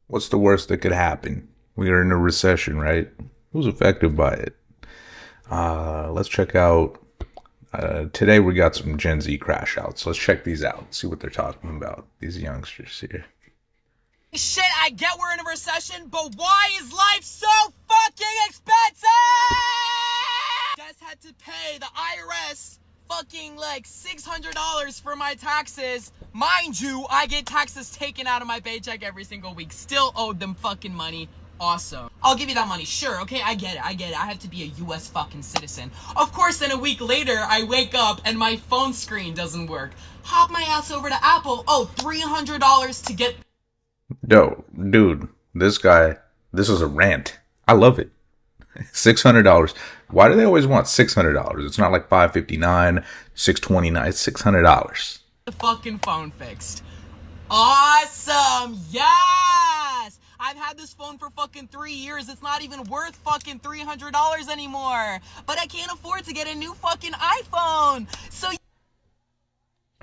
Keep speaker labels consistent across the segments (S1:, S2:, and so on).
S1: What's the worst that could happen? We are in a recession, right? Who's affected by it? Let's check out. Today we got some Gen Z crash outs. Let's check these out. See what they're talking about. These youngsters here.
S2: Shit, I get we're in a recession, but why is life so fucking expensive? Guys had to pay the IRS fucking like $600 for my taxes. Mind you, I get taxes taken out of my paycheck every single week. Still owed them fucking money. Awesome. I'll give you that money. Sure, okay, I get it. I have to be a US fucking citizen. Of course, then a week later, I wake up and my phone screen doesn't work. Hop my ass over to Apple. Oh, $300 to get...
S1: Yo, dude, this is a rant. I love it. $600. Why do they always want $600? It's not like $559, $629. It's $600.
S2: The fucking phone fixed. Awesome. Yes. I've had this phone for fucking 3 years. It's not even worth fucking $300 anymore. But I can't afford to get a new fucking iPhone. So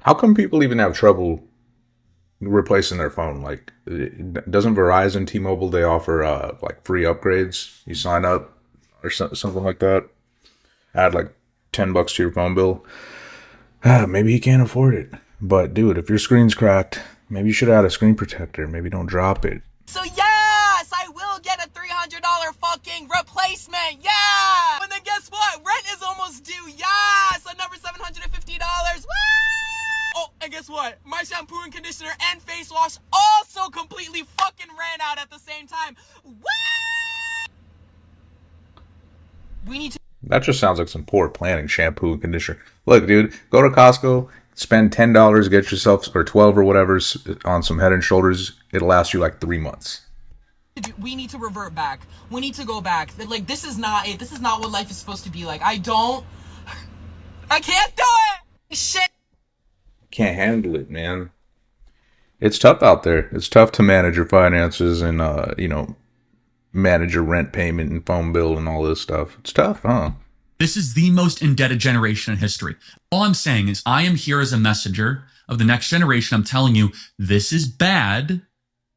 S1: How come people even have trouble replacing their phone? Like, doesn't Verizon, T-Mobile, they offer like free upgrades? You sign up or something like that. Add like $10 to your phone bill. Maybe you can't afford it. But dude, if your screen's cracked, maybe you should add a screen protector. Maybe don't drop it.
S2: So yes, I will get a $300 fucking replacement. Yeah. And then guess what? Rent is almost due. Yes, another $750. Woo! Oh, and guess what? My shampoo and conditioner and face wash also completely fucking ran out at the same time. Woo! We need to...
S1: That just sounds like some poor planning. Shampoo and conditioner. Look, dude, go to Costco, spend $10, get yourself, or 12 or whatever, on some Head and Shoulders. It'll last you like 3 months.
S2: We need to revert back. We need to go back. Like, this is not it. This is not what life is supposed to be like. I can't do it. Shit.
S1: Can't handle it, man. It's tough out there. It's tough to manage your finances and, manage your rent payment and phone bill and all this stuff. It's tough, huh?
S3: This is the most indebted generation in history. All I'm saying is I am here as a messenger of the next generation. I'm telling you, this is bad.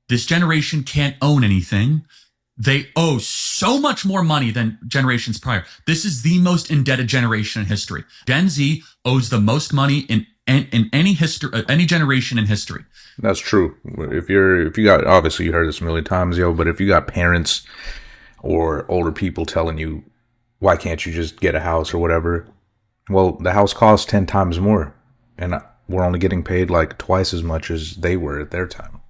S3: This generation can't own anything. They owe so much more money than generations prior. This is the most indebted generation in history. Gen Z owes the most money in any history, any generation in history.
S1: That's true. If you got, obviously you heard this a million times, yo, but if you got parents or older people telling you, why can't you just get a house or whatever? Well, the house costs 10 times more, and we're only getting paid like twice as much as they were at their time,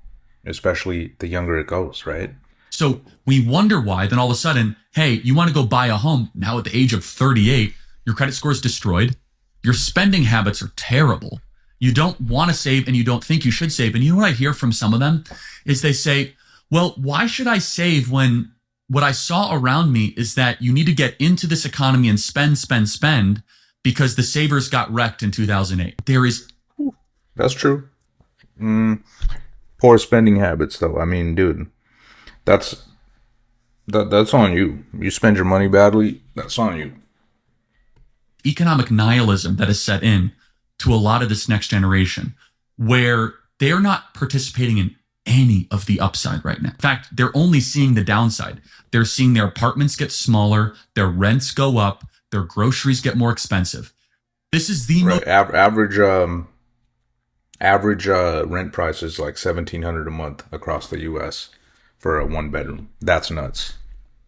S1: especially the younger it goes, right?
S3: So we wonder why then all of a sudden, hey, you want to go buy a home now at the age of 38, your credit score is destroyed. Your spending habits are terrible. You don't want to save and you don't think you should save. And you know what I hear from some of them is they say, well, why should I save when what I saw around me is that you need to get into this economy and spend because the savers got wrecked in 2008.
S1: That's true. Poor spending habits, though. I mean, dude, that's on you. You spend your money badly, that's on you.
S3: Economic nihilism that is set in to a lot of this next generation where they're not participating in any of the upside right now. In fact, they're only seeing the downside. They're seeing their apartments get smaller, their rents go up, their groceries get more expensive. This is the
S1: right. Average rent price is like $1,700 a month across the U.S. for a 1-bedroom. That's nuts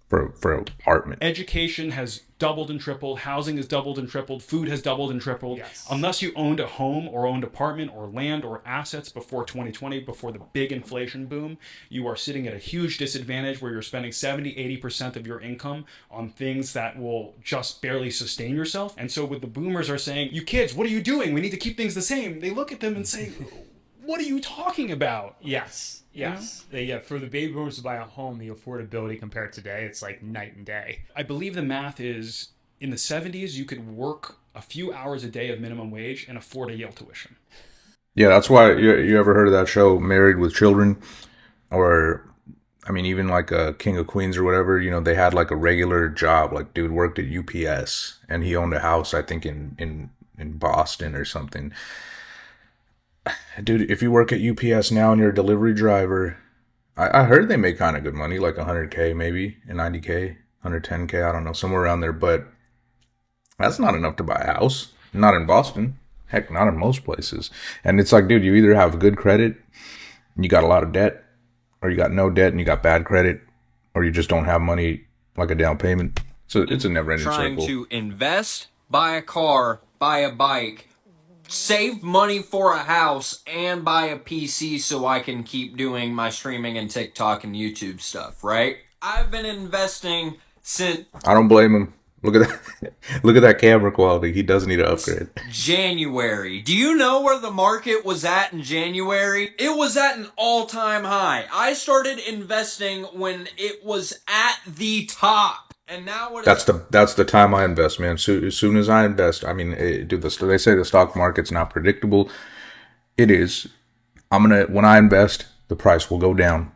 S1: for an apartment.
S4: Education has doubled and tripled. Housing has doubled and tripled. Food has doubled and tripled.
S5: Yes.
S4: Unless you owned a home or owned apartment or land or assets before 2020, before the big inflation boom, you are sitting at a huge disadvantage where you're spending 70-80% of your income on things that will just barely sustain yourself. And so what the boomers are saying, you kids, what are you doing? We need to keep things the same. They look at them and say, what are you talking about?
S5: Yes. Yeah, for the baby boomers to buy a home, the affordability compared to today, it's like night and day.
S4: I believe the math is in the 70s, you could work a few hours a day of minimum wage and afford a Yale tuition.
S1: Yeah, that's why you ever heard of that show, Married with Children? Or, I mean, even like a King of Queens or whatever, they had like a regular job. Like, dude worked at UPS and he owned a house, I think, in Boston or something. Dude, if you work at UPS now and you're a delivery driver, I heard they make kind of good money, like 100K maybe, and 90K, 110K, I don't know, somewhere around there. But that's not enough to buy a house. Not in Boston. Heck, not in most places. And it's like, dude, you either have good credit and you got a lot of debt, or you got no debt and you got bad credit, or you just don't have money like a down payment. So it's a never-ending
S6: Trying
S1: circle.
S6: to invest, buy a car, buy a bike, save money for a house, and buy a PC so I can keep doing my streaming and TikTok and YouTube stuff, right? I've been investing since
S1: I don't blame him. Look at that. Look at that camera quality. He does need an upgrade.
S6: January. Do you know where the market was at in January? It was at an all-time high. I started investing when it was at the top. And now what
S1: That's the time I invest, man. So, as soon as I invest, I mean, they say the stock market's not predictable. It is. When I invest, the price will go down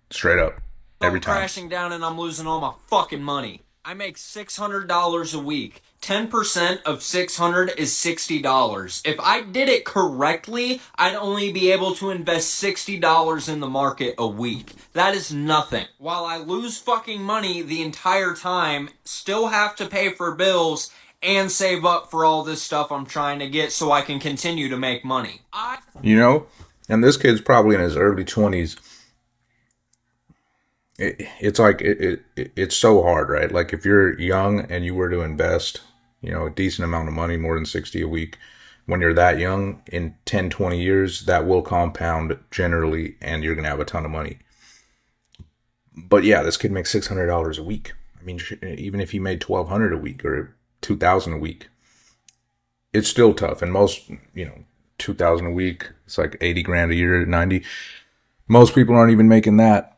S1: straight up every time.
S6: crashing down and I'm losing all my fucking money. I make $600 a week. 10% of $600 is $60. If I did it correctly, I'd only be able to invest $60 in the market a week. That is nothing. While I lose fucking money the entire time, still have to pay for bills and save up for all this stuff I'm trying to get so I can continue to make money.
S1: You know, and this kid's probably in his early 20s. It's like it's so hard, right? Like if you're young and you were to invest, you know, a decent amount of money, more than 60 a week, when you're that young, in 10, 20 years, that will compound generally, and you're gonna have a ton of money. But yeah, this kid makes $600 a week. I mean, even if he made $1,200 a week or $2,000 a week, it's still tough. And most, you know, $2,000 a week, it's like 80 grand a year, 90. Most people aren't even making that.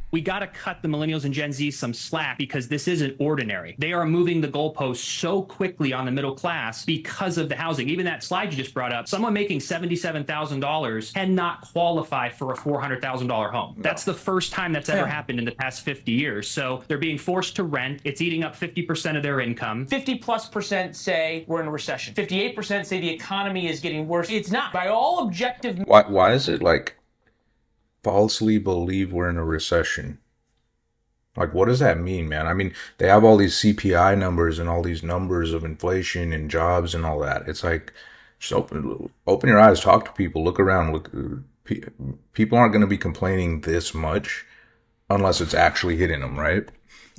S7: We got to cut the millennials and Gen Z some slack because this isn't ordinary. They are moving the goalposts so quickly on the middle class because of the housing. Even that slide you just brought up, someone making $77,000 cannot qualify for a $400,000 home. No. That's the first time that's ever happened in the past 50 years. So they're being forced to rent. It's eating up 50% of their income.
S2: 50+% say we're in a recession. 58% say the economy is getting worse. It's not. By all objective...
S1: Why is it like falsely believe we're in a recession? Like, what does that mean, man? I mean, they have all these CPI numbers and all these numbers of inflation and jobs and all that. It's like, just open your eyes, talk to people, look around. People aren't going to be complaining this much unless it's actually hitting them, right?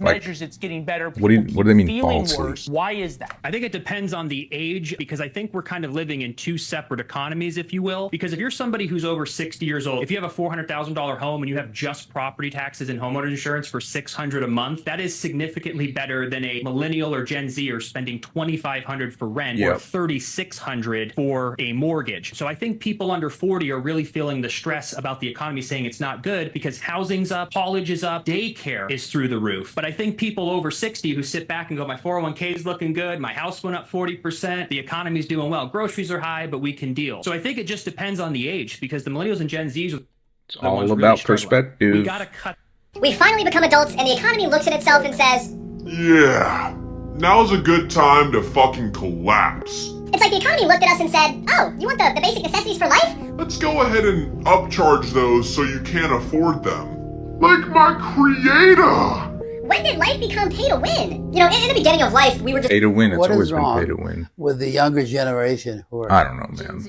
S2: Measures it's getting better.
S1: What do they mean
S2: feeling
S1: falsely?
S2: worse? Why is that?
S7: I think it depends on the age, because I think we're kind of living in two separate economies, if you will. Because if you're somebody who's over 60 years old, if you have a $400,000 home and you have just property taxes and homeowner insurance for $600 a month, that is significantly better than a millennial or Gen Zer spending $2,500 for rent or $3,600 for a mortgage. So I think people under 40 are really feeling the stress about the economy, saying it's not good because housing's up, college is up, daycare is through the roof. But I think people over 60 who sit back and go, my 401k is looking good, my house went up 40%, the economy's doing well, groceries are high, but we can deal. So I think it just depends on the age, because the millennials and Gen Zs,
S1: it's all about perspective.
S7: We gotta cut.
S8: We finally become adults and the economy looks at itself and says,
S9: yeah, now's a good time to fucking collapse.
S8: It's like the economy looked at us and said, oh, you want the basic necessities for life?
S9: Let's go ahead and upcharge those so you can't afford them. Like my creator!
S8: When did life become pay to win? You know, in the beginning of life, we were just...
S1: Pay to win, it's
S10: What
S1: always
S10: is
S1: been
S10: wrong
S1: pay to win.
S10: with the younger generation who are...
S1: I don't know, man.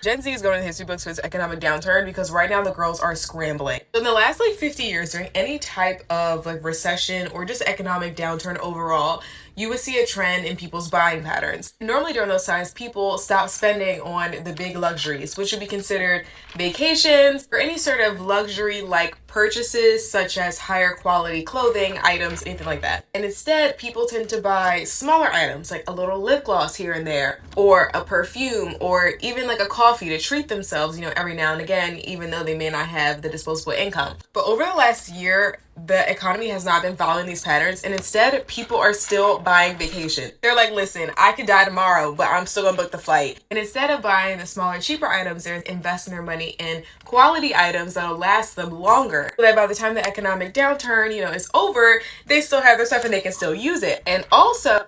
S2: Gen Z is going to the history books for its economic downturn because right now the girls are scrambling. In the last 50 years, during any type of recession or just economic downturn overall, you would see a trend in people's buying patterns. Normally during those times, people stop spending on the big luxuries, which would be considered vacations or any sort of luxury-like purchases such as higher quality clothing, items, anything like that. And instead, people tend to buy smaller items like a little lip gloss here and there, or a perfume, or even like a coffee to treat themselves, every now and again, even though they may not have the disposable income. But over the last year, the economy has not been following these patterns, and instead people are still buying vacation. They're like, listen, I could die tomorrow, but I'm still gonna book the flight. And instead of buying the smaller, cheaper items, they're investing their money in quality items that'll last them longer. So that by the time the economic downturn, is over, they still have their stuff and they can still use it. And also,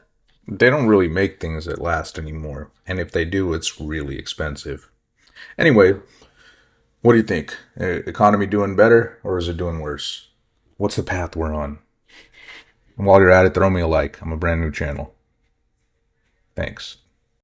S1: they don't really make things that last anymore. And if they do, it's really expensive. Anyway, What do you think? Economy doing better or is it doing worse? What's the path we're on? And while you're at it, throw me a like. I'm a brand new channel. Thanks.